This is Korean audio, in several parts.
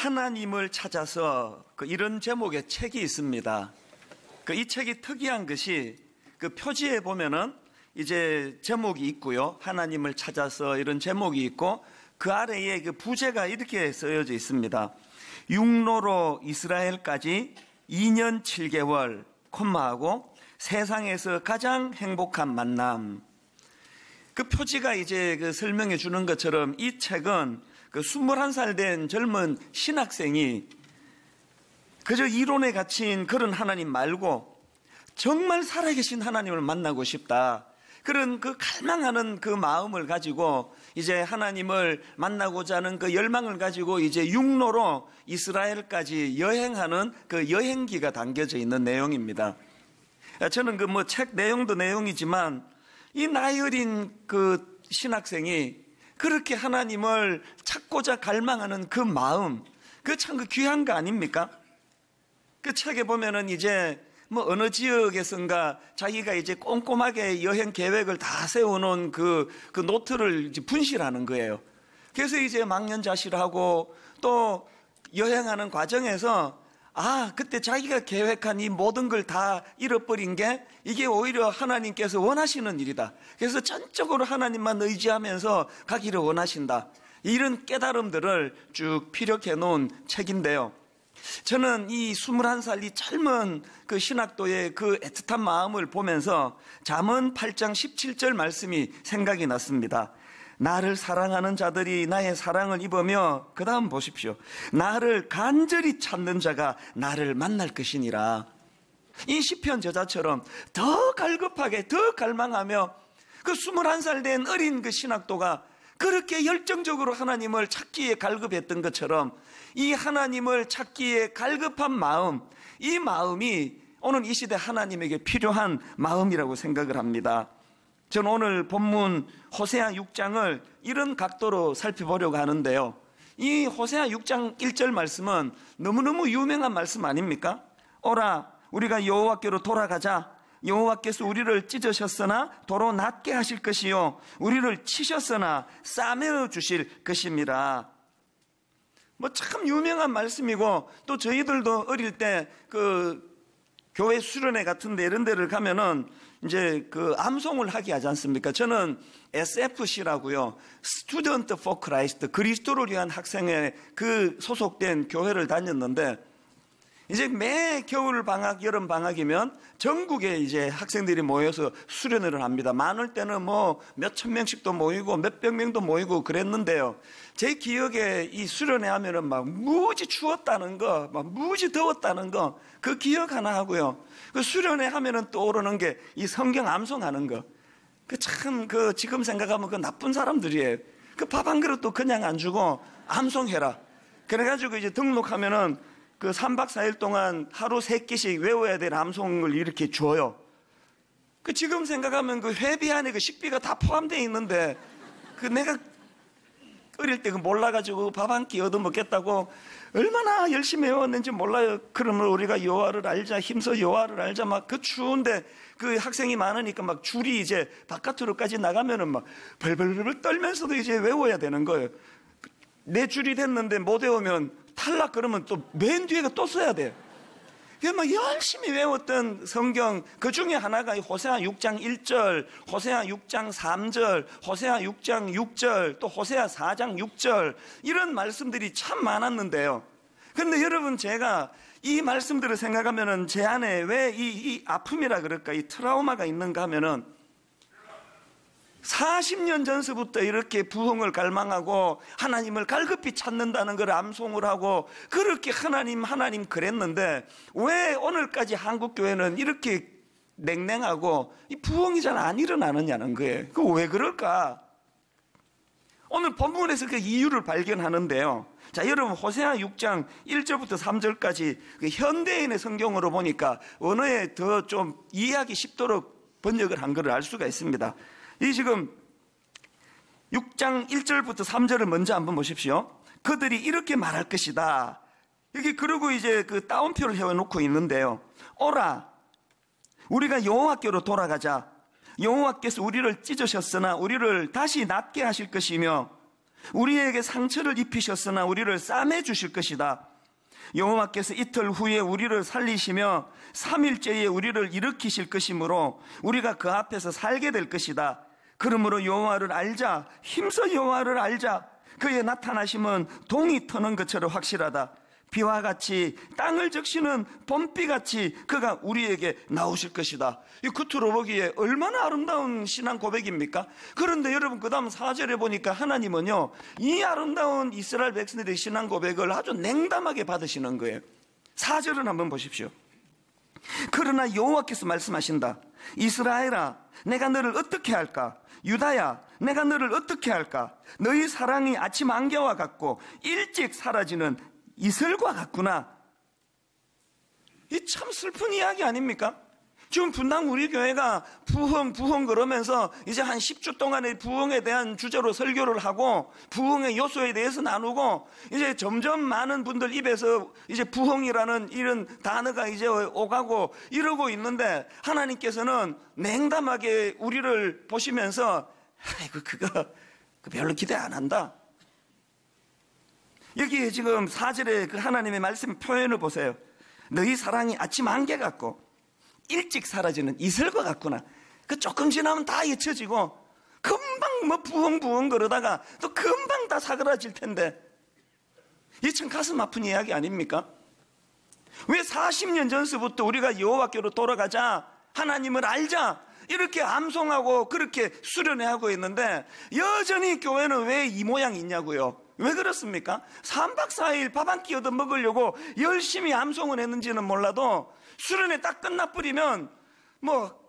하나님을 찾아서 이런 제목의 책이 있습니다. 이 책이 특이한 것이 표지에 보면은 이제 제목이 있고요. 하나님을 찾아서 이런 제목이 있고 그 아래에 부제가 이렇게 쓰여져 있습니다. 육로로 이스라엘까지 2년 7개월, 콤마하고 세상에서 가장 행복한 만남. 그 표지가 이제 설명해 주는 것처럼 이 책은 21살 된 젊은 신학생이 그저 이론에 갇힌 그런 하나님 말고 정말 살아계신 하나님을 만나고 싶다. 그런 갈망하는 그 마음을 가지고 이제 하나님을 만나고자 하는 그 열망을 가지고 이제 육로로 이스라엘까지 여행하는 그 여행기가 담겨져 있는 내용입니다. 저는 책 내용도 내용이지만 이 나이 어린 그 신학생이 그렇게 하나님을 찾고자 갈망하는 그 마음, 참 귀한 거 아닙니까? 그 책에 보면은 이제 어느 지역에선가 자기가 이제 꼼꼼하게 여행 계획을 다 세워놓은 그 노트를 이제 분실하는 거예요. 그래서 이제 망연자실하고 또 여행하는 과정에서 그때 자기가 계획한 이 모든 걸 다 잃어버린 게 이게 오히려 하나님께서 원하시는 일이다. 그래서 전적으로 하나님만 의지하면서 가기를 원하신다. 이런 깨달음들을 쭉 피력해 놓은 책인데요. 저는 이 21살 이 젊은 그 신학도의 그 애틋한 마음을 보면서 잠언 8장 17절 말씀이 생각이 났습니다. 나를 사랑하는 자들이 나의 사랑을 입으며 그 다음 보십시오. 나를 간절히 찾는 자가 나를 만날 것이니라. 이 시편 저자처럼 더 갈급하게 더 갈망하며 그 21살 된 어린 그 신학도가 그렇게 열정적으로 하나님을 찾기에 갈급했던 것처럼 이 하나님을 찾기에 갈급한 마음, 이 마음이 오늘 이 시대 하나님에게 필요한 마음이라고 생각을 합니다. 저는 오늘 본문 호세아 6장을 이런 각도로 살펴보려고 하는데요. 이 호세아 6장 1절 말씀은 너무너무 유명한 말씀 아닙니까? 오라 우리가 여호와께로 돌아가자. 여호와께서 우리를 찢으셨으나 도로 낫게 하실 것이요 우리를 치셨으나 싸매어 주실 것입니다. 참 유명한 말씀이고 또 저희들도 어릴 때 교회 수련회 같은데 이런 데를 가면은 이제 암송을 하게 하지 않습니까? 저는 SFC라고요. Student for Christ, 그리스도를 위한 학생회 소속된 교회를 다녔는데 이제 매 겨울 방학, 여름 방학이면 전국에 이제 학생들이 모여서 수련회를 합니다. 많을 때는 몇천 명씩도 모이고 몇백 명도 모이고 그랬는데요. 제 기억에 이 수련회 하면은 무지 추웠다는 거, 무지 더웠다는 거, 그 기억 하나 하고요. 그 수련회 하면은 떠오르는 게 이 성경 암송하는 거. 지금 생각하면 나쁜 사람들이에요. 밥 한 그릇도 그냥 안 주고 암송해라. 그래가지고 이제 등록하면은 3박 4일 동안 하루 3끼씩 외워야 될 암송을 이렇게 줘요. 지금 생각하면 회비 안에 식비가 다 포함되어 있는데 내가 어릴 때 몰라가지고 밥 한 끼 얻어먹겠다고 얼마나 열심히 외웠는지 몰라요. 그러면 우리가 여호와를 알자, 힘써 여호와를 알자 추운데 학생이 많으니까 줄이 이제 바깥으로까지 나가면은 벌벌벌 떨면서도 이제 외워야 되는 거예요. 내 줄이 됐는데 못 외우면 탈락 그러면 또 맨 뒤에 또 써야 돼요. 그래서 열심히 외웠던 성경 그 중에 하나가 호세아 6장 1절, 호세아 6장 3절, 호세아 6장 6절, 또 호세아 4장 6절 이런 말씀들이 참 많았는데요. 그런데 여러분 제가 이 말씀들을 생각하면은 제 안에 왜 이 아픔이라 그럴까, 이 트라우마가 있는가 하면은 40년 전서부터 이렇게 부흥을 갈망하고 하나님을 갈급히 찾는다는 걸 암송을 하고 그렇게 하나님 그랬는데 왜 오늘까지 한국교회는 이렇게 냉랭하고 이 부흥이 잘 안 일어나느냐는 거예요. 왜 그럴까? 오늘 본문에서 그 이유를 발견하는데요. 자, 여러분 호세아 6장 1절부터 3절까지 현대인의 성경으로 보니까 언어에 더 좀 이해하기 쉽도록 번역을 한 것을 알 수가 있습니다. 이 지금 6장 1절부터 3절을 먼저 한번 보십시오. 그들이 이렇게 말할 것이다. 여기 그러고 이제 따옴표를 해놓고 있는데요. 오라 우리가 여호와께로 돌아가자. 여호와께서 우리를 찢으셨으나 우리를 다시 낫게 하실 것이며 우리에게 상처를 입히셨으나 우리를 싸매 주실 것이다. 여호와께서 이틀 후에 우리를 살리시며 3일째에 우리를 일으키실 것이므로 우리가 그 앞에서 살게 될 것이다. 그러므로 여호와를 알자. 힘써 여호와를 알자. 그의 나타나심은 동이 터는 것처럼 확실하다. 비와 같이 땅을 적시는 봄비같이 그가 우리에게 나오실 것이다. 이 겉으로 보기에 얼마나 아름다운 신앙 고백입니까? 그런데 여러분 그 다음 4절에 보니까 하나님은요, 이 아름다운 이스라엘 백성들의 신앙 고백을 아주 냉담하게 받으시는 거예요. 4절을 한번 보십시오. 그러나 여호와께서 말씀하신다. 이스라엘아, 내가 너를 어떻게 할까? 유다야, 내가 너를 어떻게 할까? 너희 사랑이 아침 안개와 같고 일찍 사라지는 이슬과 같구나. 이 참 슬픈 이야기 아닙니까? 지금 분당 우리 교회가 부흥 그러면서 이제 한 10주 동안의 부흥에 대한 주제로 설교를 하고 부흥의 요소에 대해서 나누고 이제 점점 많은 분들 입에서 이제 부흥이라는 이런 단어가 이제 오가고 이러고 있는데 하나님께서는 냉담하게 우리를 보시면서 아이고 그거 별로 기대 안 한다. 여기에 지금 4절에 그 하나님의 말씀 표현을 보세요. 너희 사랑이 아침 안개 같고 일찍 사라지는 이슬과 같구나. 그 조금 지나면 다 잊혀지고 금방 뭐 부흥 그러다가 또 금방 다 사그라질 텐데 이 참 가슴 아픈 이야기 아닙니까? 왜 40년 전서부터 우리가 여호와께로 돌아가자, 하나님을 알자 이렇게 암송하고 그렇게 수련회하고 있는데 여전히 교회는 왜 이 모양이 있냐고요? 왜 그렇습니까? 3박 4일 밥 한 끼 얻어 먹으려고 열심히 암송을 했는지는 몰라도 수련회 딱 끝나버리면 뭐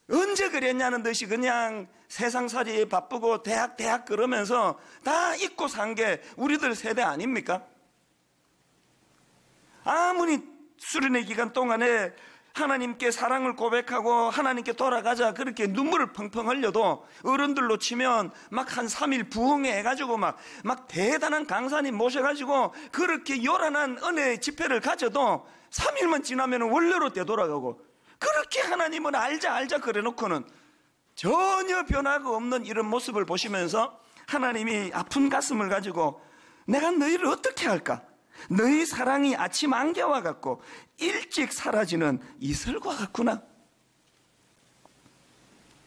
언제 그랬냐는 듯이 그냥 세상살이에 바쁘고 대학 그러면서 다 잊고 산 게 우리들 세대 아닙니까? 아무리 수련회 기간 동안에 하나님께 사랑을 고백하고 하나님께 돌아가자 그렇게 눈물을 펑펑 흘려도 어른들로 치면 막 한 3일 부흥회 해가지고 막 대단한 강사님 모셔가지고 그렇게 요란한 은혜 집회를 가져도 3일만 지나면 원래로 되돌아가고 그렇게 하나님을 알자 그래 놓고는 전혀 변화가 없는 이런 모습을 보시면서 하나님이 아픈 가슴을 가지고 내가 너희를 어떻게 할까? 너희 사랑이 아침 안개와 같고 일찍 사라지는 이슬과 같구나.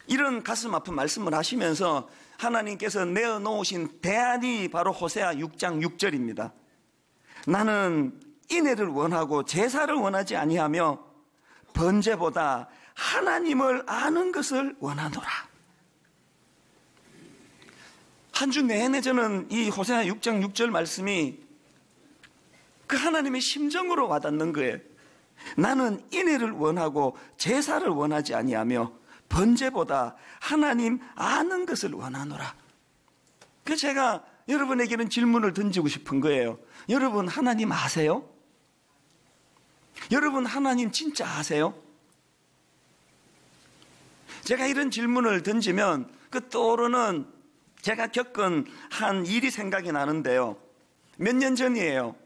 이런 가슴 아픈 말씀을 하시면서 하나님께서 내어놓으신 대안이 바로 호세아 6장 6절입니다. 나는 인애를 원하고 제사를 원하지 아니하며 번제보다 하나님을 아는 것을 원하노라. 한 주 내내 저는 이 호세아 6장 6절 말씀이 그 하나님의 심정으로 와닿는 거예요. 나는 인애를 원하고 제사를 원하지 아니하며 번제보다 하나님 아는 것을 원하노라. 그래서 제가 여러분에게는 질문을 던지고 싶은 거예요. 여러분 하나님 아세요? 여러분 하나님 진짜 아세요? 제가 이런 질문을 던지면 그 떠오르는 제가 겪은 한 일이 생각이 나는데요. 몇 년 전이에요.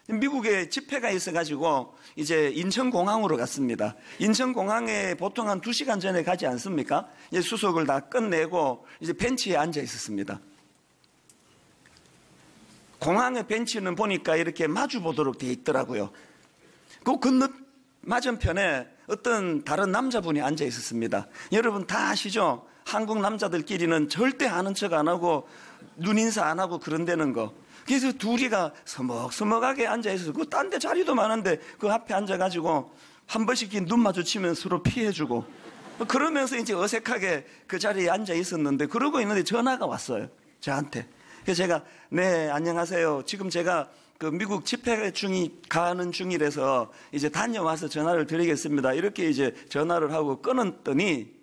미국에 집회가 있어가지고 이제 인천공항으로 갔습니다. 인천공항에 보통 한 2시간 전에 가지 않습니까? 이제 수속을 다 끝내고 이제 벤치에 앉아 있었습니다. 공항의 벤치는 보니까 이렇게 마주 보도록 되어 있더라고요. 그 건너 맞은편에 어떤 다른 남자분이 앉아 있었습니다. 여러분 다 아시죠? 한국 남자들끼리는 절대 아는 척 안 하고 눈인사 안 하고 그런다는 거. 그래서 둘이가 서먹서먹하게 앉아있어서 그 딴 데 자리도 많은데 그 앞에 앉아가지고 한 번씩 눈 마주치면 서로 피해주고 그러면서 이제 어색하게 그 자리에 앉아있었는데 그러고 있는데 전화가 왔어요. 저한테. 그래서 제가 네 안녕하세요. 지금 제가 그 미국 집회 가는 중이라서 이제 다녀와서 전화를 드리겠습니다. 이렇게 이제 전화를 하고 끊었더니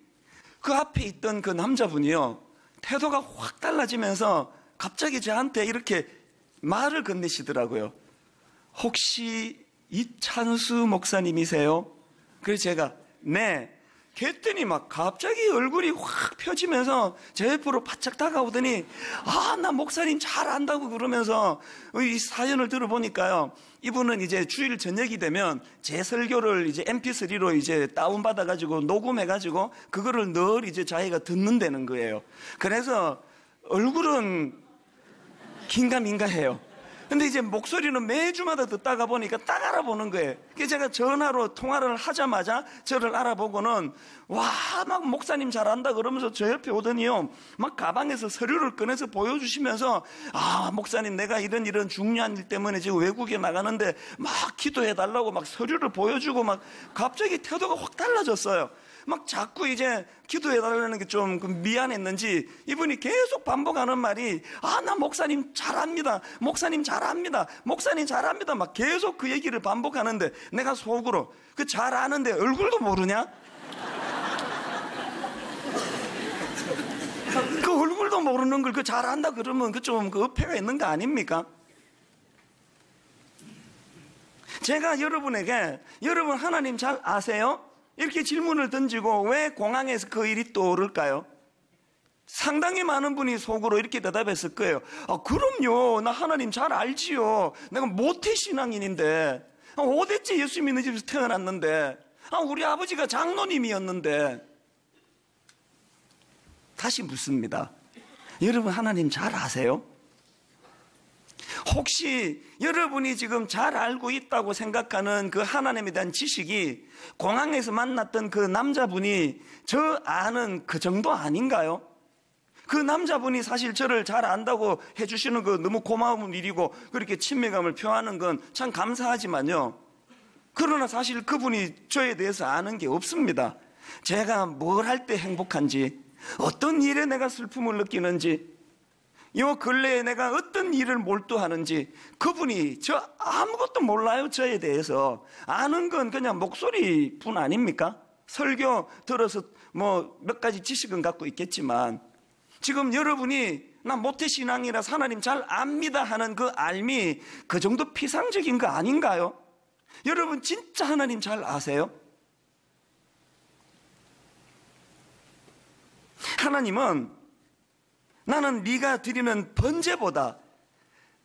그 앞에 있던 그 남자분이요. 태도가 확 달라지면서 갑자기 저한테 이렇게 말을 건네시더라고요. 혹시 이찬수 목사님이세요? 그래서 제가 네. 그랬더니 막 갑자기 얼굴이 확 펴지면서 제 옆으로 바짝 다가오더니 나 목사님 잘 안다고 그러면서 이 사연을 들어보니까요. 이분은 이제 주일 저녁이 되면 제 설교를 이제 mp3로 이제 다운받아가지고 녹음해가지고 그거를 늘 이제 자기가 듣는다는 거예요. 그래서 얼굴은 긴가민가 해요. 근데 이제 목소리는 매주마다 듣다가 보니까 딱 알아보는 거예요. 그래서 제가 전화로 통화를 하자마자 저를 알아보고는 와, 막 목사님 잘한다 그러면서 저 옆에 오더니요, 막 가방에서 서류를 꺼내서 보여주시면서 아, 목사님 내가 이런 중요한 일 때문에 지금 외국에 나가는데 막 기도해 달라고 막 서류를 보여주고 막 갑자기 태도가 확 달라졌어요. 막 자꾸 이제 기도해 달라는 게 좀 미안했는지 이분이 계속 반복하는 말이 아, 나 목사님 잘합니다. 목사님 잘합니다. 목사님 잘합니다. 막 계속 그 얘기를 반복하는데 내가 속으로 그 잘하는데 얼굴도 모르냐? 그 얼굴도 모르는 걸 그 잘한다 그러면 그 좀 그 어폐가 있는 거 아닙니까? 제가 여러분에게 여러분 하나님 잘 아세요? 이렇게 질문을 던지고 왜 공항에서 그 일이 떠오를까요? 상당히 많은 분이 속으로 이렇게 대답했을 거예요. 아, 그럼요. 나 하나님 잘 알지요. 내가 모태신앙인인데 5대째 예수 믿는 집에서 태어났는데 우리 아버지가 장로님이었는데. 다시 묻습니다. 여러분 하나님 잘 아세요? 혹시 여러분이 지금 잘 알고 있다고 생각하는 그 하나님에 대한 지식이 공항에서 만났던 그 남자분이 저 아는 그 정도 아닌가요? 그 남자분이 사실 저를 잘 안다고 해주시는 거 너무 고마운 일이고 그렇게 친밀감을 표하는 건 참 감사하지만요, 그러나 사실 그분이 저에 대해서 아는 게 없습니다. 제가 뭘 할 때 행복한지, 어떤 일에 내가 슬픔을 느끼는지, 요 근래에 내가 어떤 일을 몰두하는지 그분이 저 아무것도 몰라요. 저에 대해서 아는 건 그냥 목소리뿐 아닙니까? 설교 들어서 뭐 몇 가지 지식은 갖고 있겠지만 지금 여러분이 나 모태신앙이라 하나님 잘 압니다 하는 그 알미 그 정도 피상적인 거 아닌가요? 여러분 진짜 하나님 잘 아세요? 하나님은 나는 네가 드리는 번제보다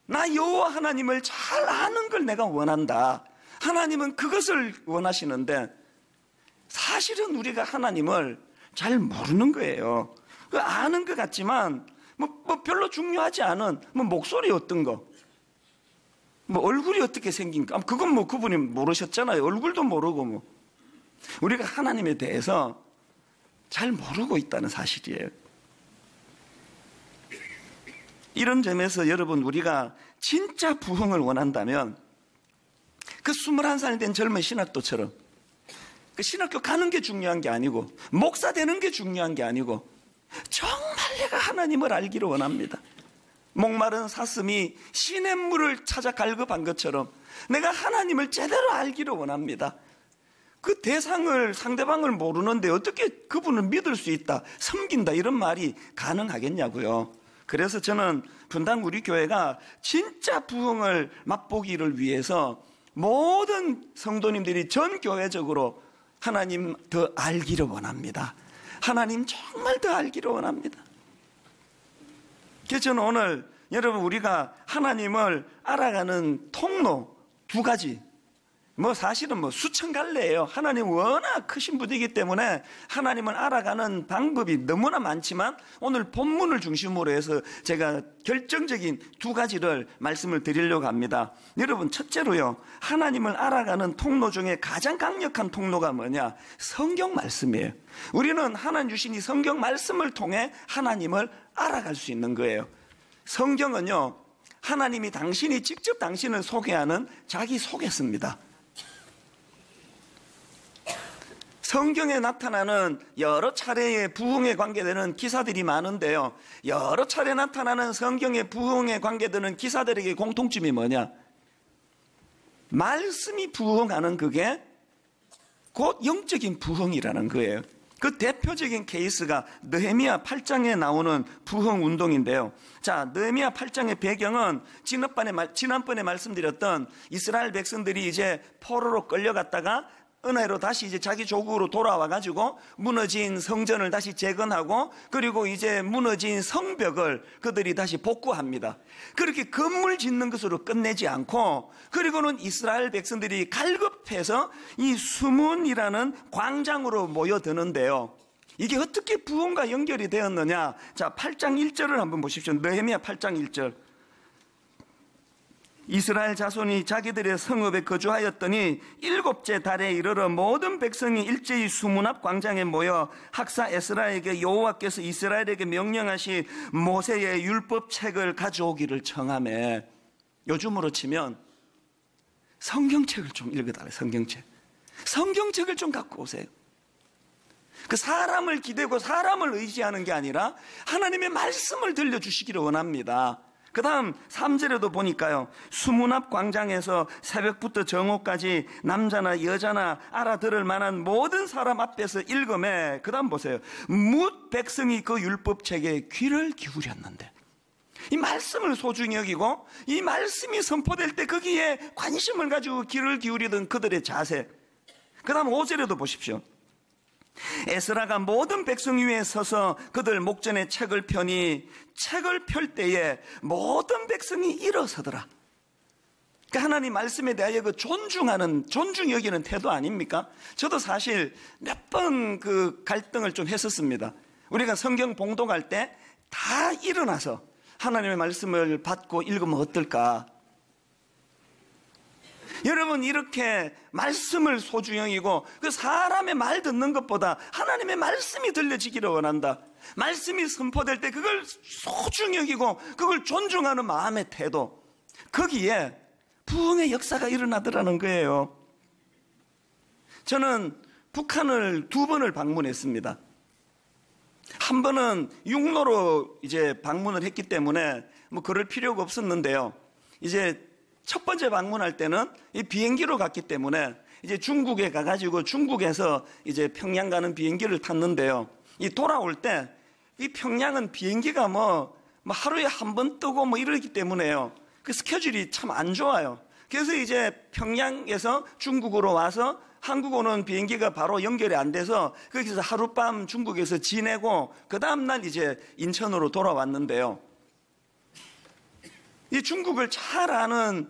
나 여호와 하나님을 잘 아는 걸 내가 원한다. 하나님은 그것을 원하시는데 사실은 우리가 하나님을 잘 모르는 거예요. 아는 것 같지만 뭐 별로 중요하지 않은 목소리 어떤 거, 얼굴이 어떻게 생긴가, 그건 그분이 모르셨잖아요. 얼굴도 모르고 우리가 하나님에 대해서 잘 모르고 있다는 사실이에요. 이런 점에서 여러분 우리가 진짜 부흥을 원한다면 그 21살 된 젊은 신학도처럼 그 신학교 가는 게 중요한 게 아니고 목사 되는 게 중요한 게 아니고 정말 내가 하나님을 알기를 원합니다. 목마른 사슴이 시냇물을 찾아 갈급한 것처럼 내가 하나님을 제대로 알기를 원합니다. 그 대상을 상대방을 모르는데 어떻게 그분을 믿을 수 있다, 섬긴다 이런 말이 가능하겠냐고요. 그래서 저는 분당 우리 교회가 진짜 부흥을 맛보기를 위해서 모든 성도님들이 전 교회적으로 하나님 더 알기를 원합니다. 하나님 정말 더 알기를 원합니다. 그래서 저는 오늘 여러분 우리가 하나님을 알아가는 통로 두 가지, 사실은 수천 갈래예요. 하나님 워낙 크신 분이기 때문에 하나님을 알아가는 방법이 너무나 많지만 오늘 본문을 중심으로 해서 제가 결정적인 두 가지를 말씀을 드리려고 합니다. 여러분 첫째로요, 하나님을 알아가는 통로 중에 가장 강력한 통로가 뭐냐? 성경 말씀이에요. 우리는 하나님 주신 이 성경 말씀을 통해 하나님을 알아갈 수 있는 거예요. 성경은요, 하나님이 당신이 직접 당신을 소개하는 자기 소개서입니다. 성경에 나타나는 여러 차례의 부흥에 관계되는 기사들이 많은데요, 여러 차례 나타나는 성경의 부흥에 관계되는 기사들에게 공통점이 뭐냐? 말씀이 부흥하는 그게 곧 영적인 부흥이라는 거예요. 그 대표적인 케이스가 느헤미야 8장에 나오는 부흥 운동인데요. 자, 느헤미야 8장의 배경은 지난번에 말씀드렸던 이스라엘 백성들이 이제 포로로 끌려갔다가 은혜로 다시 이제 자기 조국으로 돌아와가지고 무너진 성전을 다시 재건하고 그리고 이제 무너진 성벽을 그들이 다시 복구합니다. 그렇게 건물 짓는 것으로 끝내지 않고 그리고는 이스라엘 백성들이 갈급해서 이 수문이라는 광장으로 모여드는데요. 이게 어떻게 부흥과 연결이 되었느냐? 자, 8장 1절을 한번 보십시오. 느헤미야 8장 1절. 이스라엘 자손이 자기들의 성읍에 거주하였더니 7째 달에 이르러 모든 백성이 일제히 수문 앞 광장에 모여 학사 에스라에게 여호와께서 이스라엘에게 명령하신 모세의 율법책을 가져오기를 청하매. 요즘으로 치면 성경책을 좀 읽어달래요. 성경책을 좀 갖고 오세요. 그 사람을 기대고 사람을 의지하는 게 아니라 하나님의 말씀을 들려주시기를 원합니다. 그 다음 3절에도 보니까요, 수문 앞 광장에서 새벽부터 정오까지 남자나 여자나 알아들을 만한 모든 사람 앞에서 읽음에, 그 다음 보세요, 뭇 백성이 그 율법책에 귀를 기울였는데, 이 말씀을 소중히 여기고 이 말씀이 선포될 때 거기에 관심을 가지고 귀를 기울이던 그들의 자세. 그 다음 5절에도 보십시오. 에스라가 모든 백성 위에 서서 그들 목전에 책을 펴니 책을 펼 때에 모든 백성이 일어서더라. 그러니까 하나님 말씀에 대하여 그 존중 여기는 태도 아닙니까? 저도 사실 몇 번 그 갈등을 좀 했었습니다. 우리가 성경 봉독할 때 다 일어나서 하나님의 말씀을 받고 읽으면 어떨까? 여러분, 이렇게 말씀을 소중히 여기고 그 사람의 말 듣는 것보다 하나님의 말씀이 들려지기를 원한다. 말씀이 선포될 때 그걸 소중히 여기고 그걸 존중하는 마음의 태도, 거기에 부흥의 역사가 일어나더라는 거예요. 저는 북한을 2번을 방문했습니다. 한 번은 육로로 이제 방문을 했기 때문에 뭐 그럴 필요가 없었는데요. 이제 첫 번째 방문할 때는 이 비행기로 갔기 때문에 이제 중국에 가가지고 중국에서 이제 평양 가는 비행기를 탔는데요. 이 돌아올 때 이 평양은 비행기가 뭐 하루에 한 번 뜨고 뭐 이러기 때문에요. 그 스케줄이 참 안 좋아요. 그래서 이제 평양에서 중국으로 와서 한국 오는 비행기가 바로 연결이 안 돼서 거기서 하룻밤 중국에서 지내고 그 다음날 이제 인천으로 돌아왔는데요. 이 중국을 잘 아는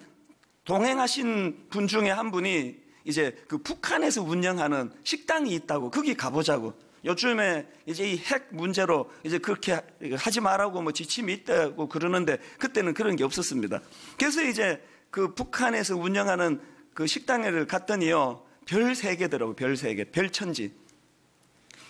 동행하신 분 중에 한 분이 이제 그 북한에서 운영하는 식당이 있다고, 거기 가보자고. 요즘에 이제 이 핵 문제로 이제 그렇게 하지 말라고 뭐 지침이 있다고 그러는데 그때는 그런 게 없었습니다. 그래서 이제 그 북한에서 운영하는 그 식당을 갔더니요, 별 3개더라고요. 별 3개, 별천지.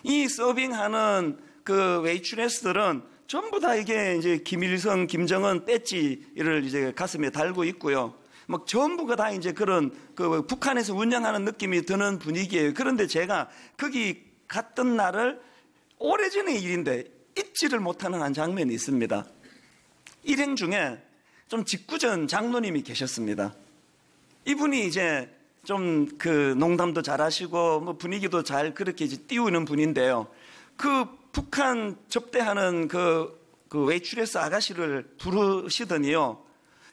이 서빙하는 그 웨이트레스들은 전부 다 이게 이제 김일성, 김정은 배지를 이제 가슴에 달고 있고요. 막 전부가 다 이제 그런 그 북한에서 운영하는 느낌이 드는 분위기예요. 그런데 제가 거기 갔던 날을 오래전의 일인데 잊지를 못하는 한 장면이 있습니다. 일행 중에 좀 직구전 장로님이 계셨습니다. 이분이 이제 좀 그 농담도 잘하시고 뭐 분위기도 잘 그렇게 이제 띄우는 분인데요. 그 북한 접대하는 그 웨이트레스 아가씨를 부르시더니요,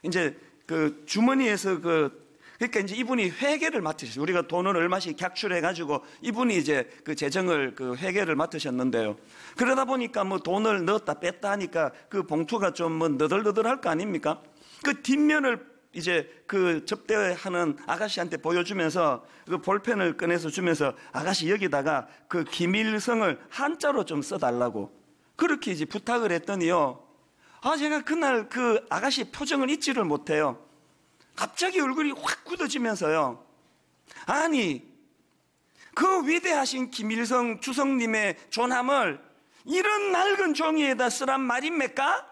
이제 그 주머니에서 그러니까 이제 이분이 회계를 맡으셨어요. 우리가 돈을 얼마씩 객출해가지고 이분이 이제 그 재정을 그 회계를 맡으셨는데요. 그러다 보니까 뭐 돈을 넣었다 뺐다 하니까 그 봉투가 좀 뭐 너덜너덜할 거 아닙니까? 그 뒷면을 이제 그 접대하는 아가씨한테 보여주면서 그 볼펜을 꺼내서 주면서 아가씨 여기다가 그 김일성을 한자로 좀 써달라고 그렇게 이제 부탁을 했더니요. 제가 그날 그 아가씨 표정을 잊지를 못해요. 갑자기 얼굴이 확 굳어지면서요. 아니, 그 위대하신 김일성 주석님의 존함을 이런 낡은 종이에다 쓰란 말입니까?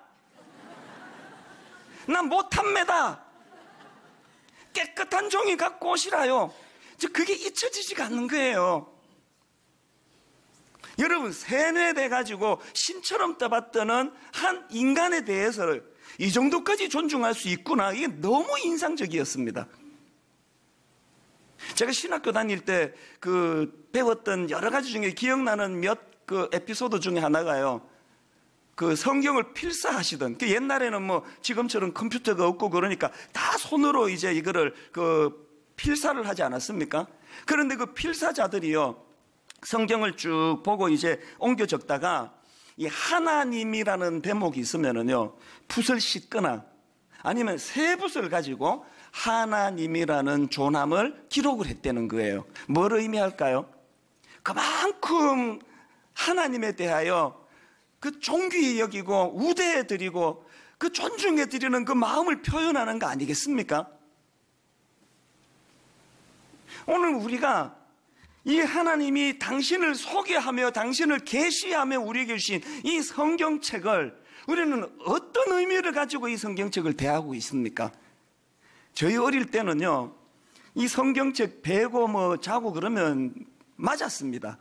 난 못합니다. 깨끗한 종이 갖고 오시라요. 그게 잊혀지지가 않는 거예요. 여러분, 세뇌돼가지고 신처럼 떠받드는 한 인간에 대해서 이 정도까지 존중할 수 있구나. 이게 너무 인상적이었습니다. 제가 신학교 다닐 때 그 배웠던 여러 가지 중에 기억나는 몇 그 에피소드 중에 하나가요. 그 성경을 필사하시던, 그 옛날에는 뭐 지금처럼 컴퓨터가 없고 그러니까 다 손으로 이제 이거를 그 필사를 하지 않았습니까? 그런데 그 필사자들이요, 성경을 쭉 보고 이제 옮겨 적다가 이 하나님이라는 대목이 있으면은요, 붓을 씻거나 아니면 새 붓을 가지고 하나님이라는 존함을 기록을 했다는 거예요. 뭘 의미할까요? 그만큼 하나님에 대하여 그 존귀히 여기고 우대해 드리고 그 존중해 드리는 그 마음을 표현하는 거 아니겠습니까? 오늘 우리가 이 하나님이 당신을 소개하며 당신을 계시하며 우리에게 주신 이 성경책을 우리는 어떤 의미를 가지고 이 성경책을 대하고 있습니까? 저희 어릴 때는요, 이 성경책 베고 뭐 자고 그러면 맞았습니다.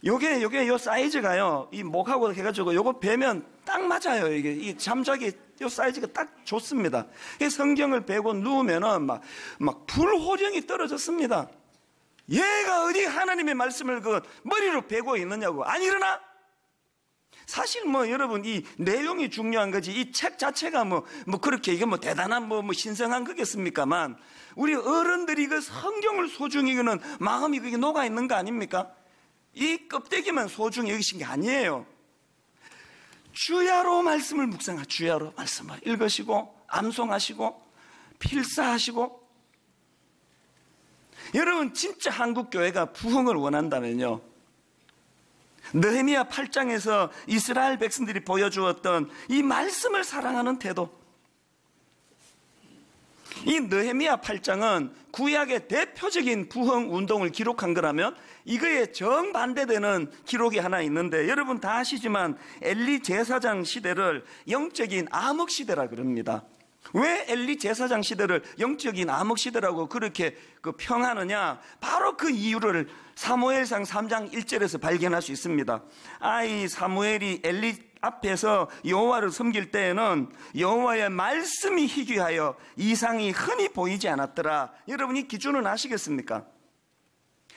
요게 요 사이즈가요, 이 목하고 해가지고 요거 베면 딱 맞아요. 이게 잠자기 요 사이즈가 딱 좋습니다. 이 성경을 베고 누우면은 막 불호령이 떨어졌습니다. 얘가 어디 하나님의 말씀을 그 머리로 베고 있느냐고. 안 일어나? 사실 뭐 여러분 이 내용이 중요한 거지 이 책 자체가 뭐 그렇게 이게 뭐 대단한 뭐 신성한 거겠습니까만 우리 어른들이 그 성경을 소중히 여기는 마음이 그게 녹아 있는 거 아닙니까? 이 껍데기만 소중히 여기신 게 아니에요. 주야로 말씀을 묵상하, 주야로 말씀을 읽으시고 암송하시고 필사하시고. 여러분 진짜 한국 교회가 부흥을 원한다면요, 느헤미야 8장에서 이스라엘 백성들이 보여주었던 이 말씀을 사랑하는 태도, 이 느헤미야 8장은 구약의 대표적인 부흥 운동을 기록한 거라면 이거에 정반대되는 기록이 하나 있는데, 여러분 다 아시지만 엘리 제사장 시대를 영적인 암흑 시대라 그럽니다. 왜 엘리 제사장 시대를 영적인 암흑 시대라고 그렇게 평하느냐? 바로 그 이유를 사무엘상 3장 1절에서 발견할 수 있습니다. 이 사무엘이 엘리 앞에서 여호와를 섬길 때에는 여호와의 말씀이 희귀하여 이상이 흔히 보이지 않았더라. 여러분 이 기준은 아시겠습니까?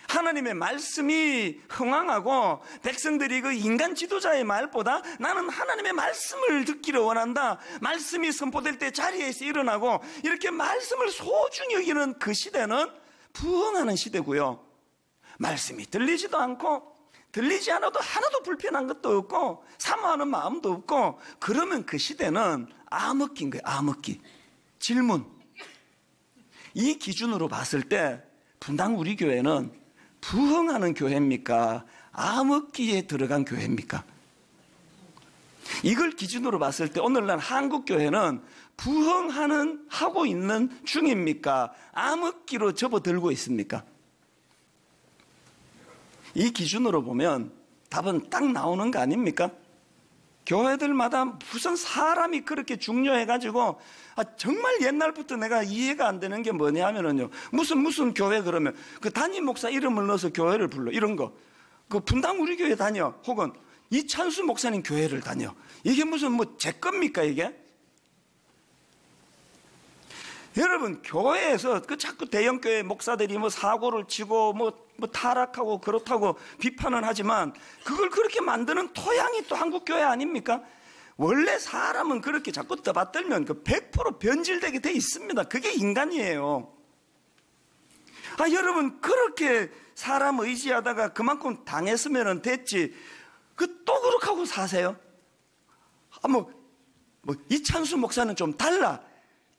하나님의 말씀이 흥황하고 백성들이 그 인간 지도자의 말보다 나는 하나님의 말씀을 듣기를 원한다, 말씀이 선포될 때 자리에서 일어나고 이렇게 말씀을 소중히 여기는 그 시대는 부흥하는 시대고요, 말씀이 들리지도 않고 들리지 않아도 하나도 불편한 것도 없고 사모하는 마음도 없고 그러면 그 시대는 암흑기인 거예요. 암흑기. 질문, 이 기준으로 봤을 때 분당 우리 교회는 부흥하는 교회입니까? 암흑기에 들어간 교회입니까? 이걸 기준으로 봤을 때 오늘날 한국 교회는 하고 있는 중입니까? 암흑기로 접어들고 있습니까? 이 기준으로 보면 답은 딱 나오는 거 아닙니까? 교회들마다 무슨 사람이 그렇게 중요해가지고 정말 옛날부터 내가 이해가 안 되는 게 뭐냐 하면은요, 무슨 교회 그러면 그 담임 목사 이름을 넣어서 교회를 불러, 이런 거. 그 분당 우리 교회 다녀, 혹은 이찬수 목사님 교회를 다녀. 이게 무슨 제 겁니까 이게? 여러분 교회에서 그 자꾸 대형교회 목사들이 사고를 치고 타락하고 그렇다고 비판은 하지만 그걸 그렇게 만드는 토양이 또 한국 교회 아닙니까? 원래 사람은 그렇게 자꾸 떠받들면 100% 변질되게 돼 있습니다. 그게 인간이에요. 여러분 그렇게 사람 의지하다가 그만큼 당했으면 됐지 또 그렇게 하고 사세요? 이찬수 목사는 좀 달라.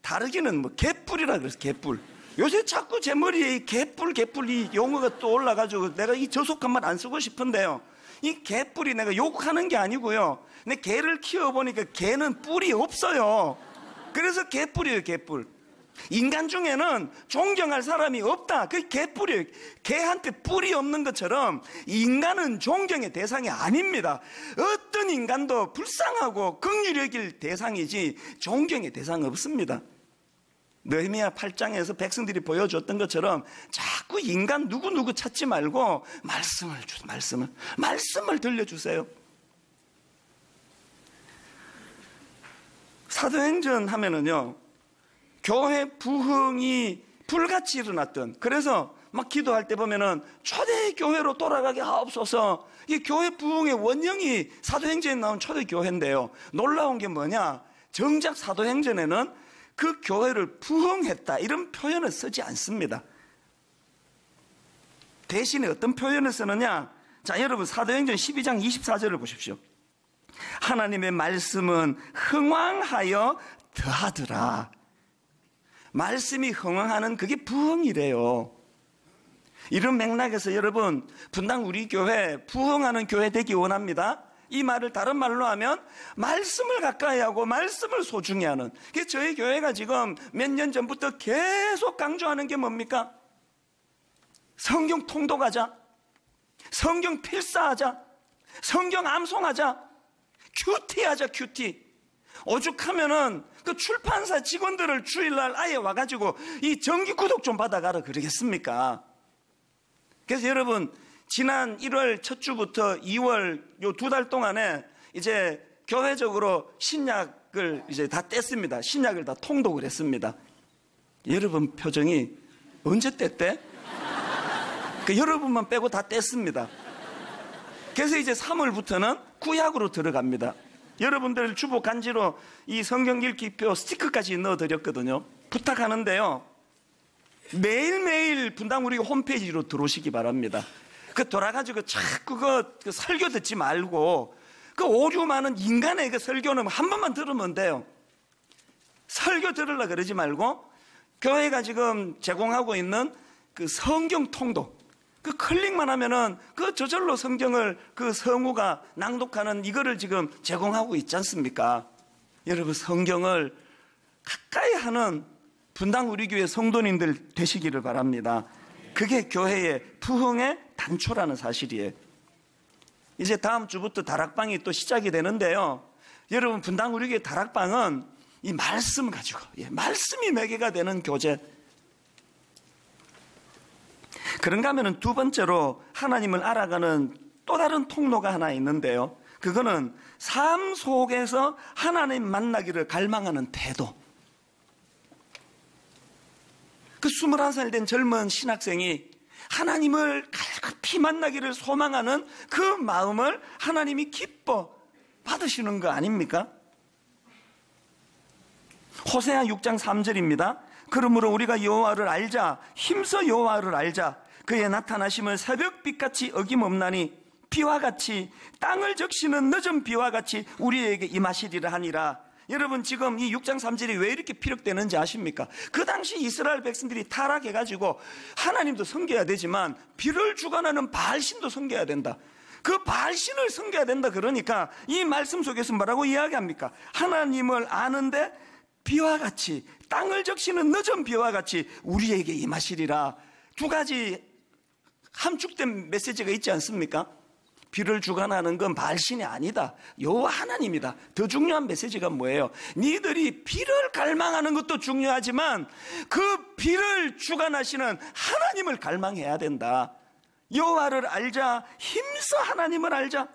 다르기는 개뿔이라 그래서 개뿔. 요새 자꾸 제 머리에 이 개뿔 이 용어가 또 올라가지고 내가 이 저속한 말 안 쓰고 싶은데요, 이 개뿔이 내가 욕하는 게 아니고요, 근데 개를 키워보니까 개는 뿔이 없어요. 그래서 개뿔이에요. 개뿔. 인간 중에는 존경할 사람이 없다, 그게 개뿔이에요. 개한테 뿔이 없는 것처럼 인간은 존경의 대상이 아닙니다. 어떤 인간도 불쌍하고 긍휼히 여길 대상이지 존경의 대상은 없습니다. 느헤미야 8장에서 백성들이 보여줬던 것처럼 자꾸 인간 누구 찾지 말고 말씀을 들려주세요. 사도행전 하면은요, 교회 부흥이 불같이 일어났던, 그래서 막 기도할 때 보면은 초대교회로 돌아가게 하옵소서. 이 교회 부흥의 원형이 사도행전에 나온 초대교회인데요, 놀라운 게 뭐냐, 정작 사도행전에는 그 교회를 부흥했다 이런 표현을 쓰지 않습니다. 대신에 어떤 표현을 쓰느냐, 자 여러분 사도행전 12장 24절을 보십시오. 하나님의 말씀은 흥왕하여 더하더라. 말씀이 흥왕하는 그게 부흥이래요. 이런 맥락에서 여러분 분당 우리 교회 부흥하는 교회 되기 원합니다. 이 말을 다른 말로 하면 말씀을 가까이 하고 말씀을 소중히 하는. 저희 교회가 지금 몇 년 전부터 계속 강조하는 게 뭡니까? 성경 통독하자, 성경 필사하자, 성경 암송하자, 큐티하자, 큐티. 오죽하면은 그 출판사 직원들을 주일날 아예 와가지고 이 정기 구독 좀 받아가라 그러겠습니까? 그래서 여러분, 지난 1월 첫 주부터 2월 요 2달 동안에 이제 교회적으로 신약을 이제 다 뗐습니다. 신약을 다 통독을 했습니다. 여러분 표정이 언제 뗐대? 그 여러분만 빼고 다 뗐습니다. 그래서 이제 3월부터는 구약으로 들어갑니다. 여러분들 주보 간지로 이 성경 읽기표 스티커까지 넣어드렸거든요. 부탁하는데요, 매일매일 분당 우리 홈페이지로 들어오시기 바랍니다. 그 돌아가지고 자꾸 그 설교 듣지 말고 그 오류 많은 인간의 그 설교는 한 번만 들으면 돼요. 설교 들으려고 그러지 말고 교회가 지금 제공하고 있는 그 성경 통독, 그 클릭만 하면은 그 저절로 성경을 그 성우가 낭독하는 이거를 지금 제공하고 있지 않습니까? 여러분, 성경을 가까이 하는 분당 우리 교회 성도님들 되시기를 바랍니다. 그게 교회의 부흥의 단초라는 사실이에요. 이제 다음 주부터 다락방이 또 시작이 되는데요, 여러분, 분당 우리 교회 다락방은 이 말씀 가지고, 말씀이 매개가 되는 교제. 그런가 하면 두 번째로 하나님을 알아가는 또 다른 통로가 하나 있는데요, 그거는 삶 속에서 하나님 만나기를 갈망하는 태도. 그 21살 된 젊은 신학생이 하나님을 갈급히 만나기를 소망하는 그 마음을 하나님이 기뻐 받으시는 거 아닙니까? 호세아 6장 3절입니다. 그러므로 우리가 여호와를 알자, 힘써 여호와를 알자. 그의 나타나심을 새벽빛같이 어김없나니 비와 같이, 땅을 적시는 늦은 비와 같이 우리에게 임하시리라 하니라. 여러분, 지금 이 6장 3절이 왜 이렇게 피력되는지 아십니까? 그 당시 이스라엘 백성들이 타락해가지고 하나님도 섬겨야 되지만 비를 주관하는 바알신도 섬겨야 된다. 그 바알신을 섬겨야 된다. 그러니까 이 말씀 속에서 뭐라고 이야기합니까? 하나님을 아는데 비와 같이, 땅을 적시는 늦은 비와 같이 우리에게 임하시리라. 두 가지 함축된 메시지가 있지 않습니까? 비를 주관하는 건 바알신이 아니다, 여호와 하나님이다. 더 중요한 메시지가 뭐예요? 니들이 비를 갈망하는 것도 중요하지만 그 비를 주관하시는 하나님을 갈망해야 된다. 여호와를 알자, 힘써 하나님을 알자.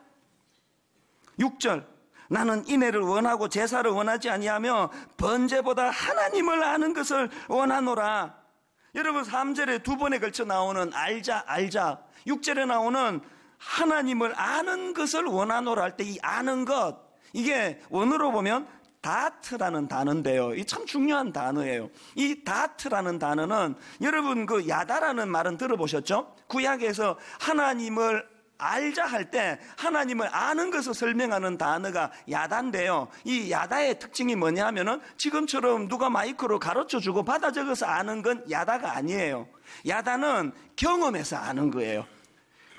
6절, 나는 인애를 원하고 제사를 원하지 아니하며 번제보다 하나님을 아는 것을 원하노라. 여러분, 3절에 두 번에 걸쳐 나오는 알자, 알자, 6절에 나오는 하나님을 아는 것을 원하노라 할 때 이 아는 것, 이게 원어로 보면 다트라는 단어인데요, 이 참 중요한 단어예요. 이 다트라는 단어는 여러분 그 야다라는 말은 들어보셨죠? 구약에서 하나님을 알자 할 때 하나님을 아는 것을 설명하는 단어가 야다인데요, 이 야다의 특징이 뭐냐 하면은 지금처럼 누가 마이크로 가르쳐주고 받아 적어서 아는 건 야다가 아니에요. 야다는 경험해서 아는 거예요.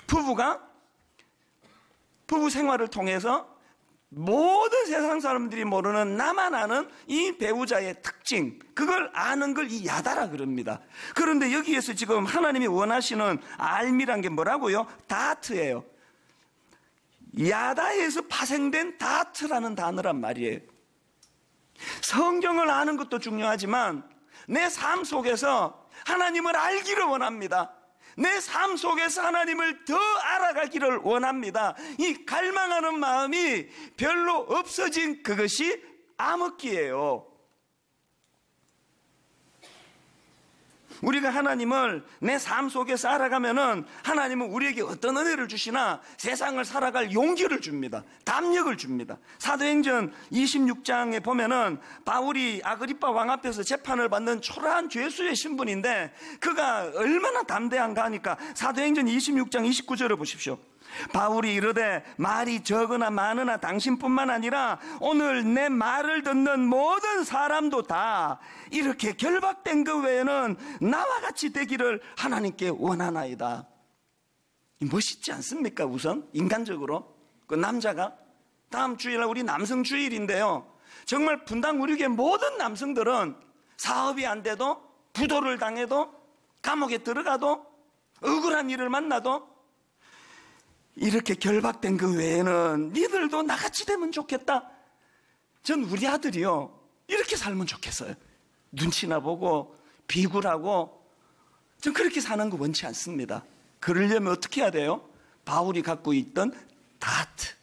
부부가 부부 생활을 통해서 모든 세상 사람들이 모르는 나만 아는 이 배우자의 특징, 그걸 아는 걸 이 야다라 그럽니다. 그런데 여기에서 지금 하나님이 원하시는 알미란 게 뭐라고요? 다트예요. 야다에서 파생된 다트라는 단어란 말이에요. 성경을 아는 것도 중요하지만 내 삶 속에서 하나님을 알기를 원합니다. 내 삶 속에서 하나님을 더 알아가기를 원합니다. 이 갈망하는 마음이 별로 없어진 그것이 암흑기예요. 우리가 하나님을 내 삶 속에서 알아가면은 하나님은 우리에게 어떤 은혜를 주시나 세상을 살아갈 용기를 줍니다. 담력을 줍니다. 사도행전 26장에 보면은 바울이 아그리빠 왕 앞에서 재판을 받는 초라한 죄수의 신분인데 그가 얼마나 담대한가 하니까 사도행전 26장 29절을 보십시오. 바울이 이르되 말이 적으나 많으나 당신뿐만 아니라 오늘 내 말을 듣는 모든 사람도 다 이렇게 결박된 그 외에는 나와 같이 되기를 하나님께 원하나이다. 멋있지 않습니까? 우선 인간적으로 그 남자가 다음 주일날 우리 남성 주일인데요. 정말 분당 우리 교회 모든 남성들은 사업이 안 돼도, 부도를 당해도, 감옥에 들어가도, 억울한 일을 만나도 이렇게 결박된 그 외에는 니들도 나같이 되면 좋겠다. 전 우리 아들이요, 이렇게 살면 좋겠어요. 눈치나 보고 비굴하고, 전 그렇게 사는 거 원치 않습니다. 그러려면 어떻게 해야 돼요? 바울이 갖고 있던 다트.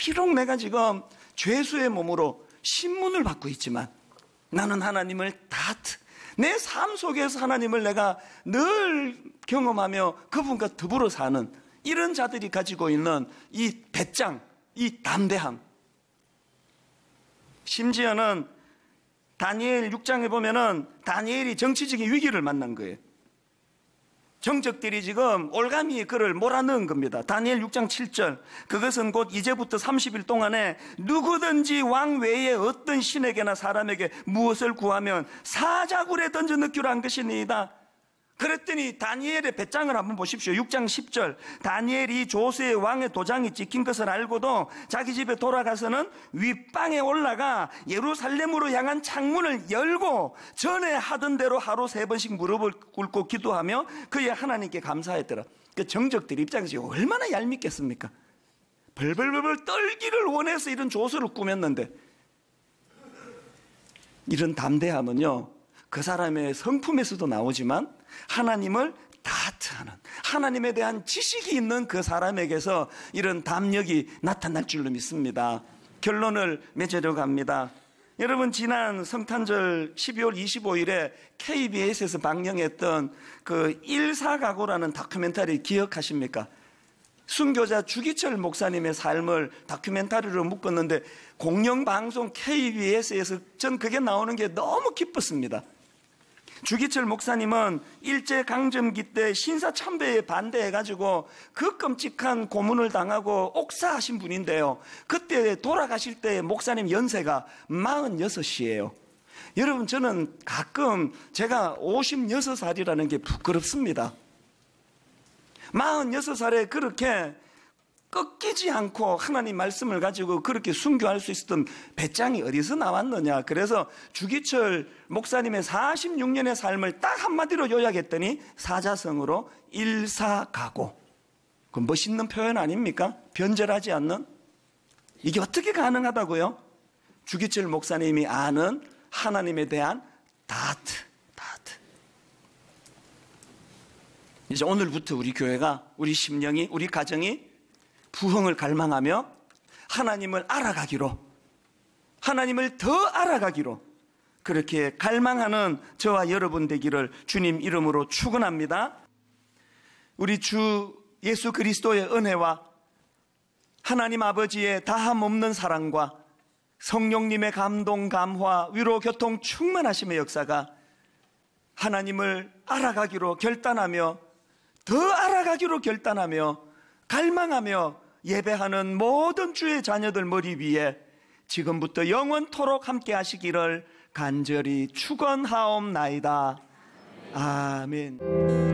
비록 내가 지금 죄수의 몸으로 신문을 받고 있지만 나는 하나님을 내 삶 속에서 하나님을 내가 늘 경험하며 그분과 더불어 사는 이런 자들이 가지고 있는 이 배짱, 이 담대함. 심지어는 다니엘 6장에 보면은 다니엘이 정치적인 위기를 만난 거예요. 정적들이 지금 올가미 그를 몰아넣은 겁니다. 다니엘 6장 7절, 그것은 곧 이제부터 30일 동안에 누구든지 왕 외에 어떤 신에게나 사람에게 무엇을 구하면 사자굴에 던져 넣기로 한 것이니이다. 그랬더니 다니엘의 배짱을 한번 보십시오. 6장 10절, 다니엘이 조세의 왕의 도장이 찍힌 것을 알고도 자기 집에 돌아가서는 윗방에 올라가 예루살렘으로 향한 창문을 열고 전에 하던 대로 하루 3번씩 무릎을 꿇고 기도하며 그의 하나님께 감사했더라. 그 정적들 입장에서 얼마나 얄밉겠습니까? 벌벌벌 떨기를 원해서 이런 조서를 꾸몄는데, 이런 담대함은요, 그 사람의 성품에서도 나오지만 하나님을 다트하는, 하나님에 대한 지식이 있는 그 사람에게서 이런 담력이 나타날 줄로 믿습니다. 결론을 맺으려고 합니다. 여러분, 지난 성탄절 12월 25일에 KBS에서 방영했던 그 일사각오라는 다큐멘터리 기억하십니까? 순교자 주기철 목사님의 삶을 다큐멘터리로 묶었는데 공영방송 KBS에서 전 그게 나오는 게 너무 기뻤습니다. 주기철 목사님은 일제강점기 때 신사참배에 반대해가지고 그 끔찍한 고문을 당하고 옥사하신 분인데요. 그때 돌아가실 때 목사님 연세가 46이에요. 여러분, 저는 가끔 제가 56살이라는 게 부끄럽습니다. 46살에 그렇게 꺾이지 않고 하나님 말씀을 가지고 그렇게 순교할 수 있었던 배짱이 어디서 나왔느냐. 그래서 주기철 목사님의 46년의 삶을 딱 한마디로 요약했더니 사자성어로 일사각오. 그 멋있는 표현 아닙니까? 변절하지 않는. 이게 어떻게 가능하다고요? 주기철 목사님이 아는 하나님에 대한 다트. 이제 오늘부터 우리 교회가, 우리 심령이, 우리 가정이 부흥을 갈망하며 하나님을 알아가기로, 하나님을 더 알아가기로 그렇게 갈망하는 저와 여러분 되기를 주님 이름으로 축원합니다. 우리 주 예수 그리스도의 은혜와 하나님 아버지의 다함 없는 사랑과 성령님의 감동, 감화, 위로, 교통 충만하심의 역사가 하나님을 알아가기로 결단하며, 더 알아가기로 결단하며 갈망하며 예배하는 모든 주의 자녀들 머리 위에 지금부터 영원토록 함께 하시기를 간절히 축원하옵나이다. 아멘.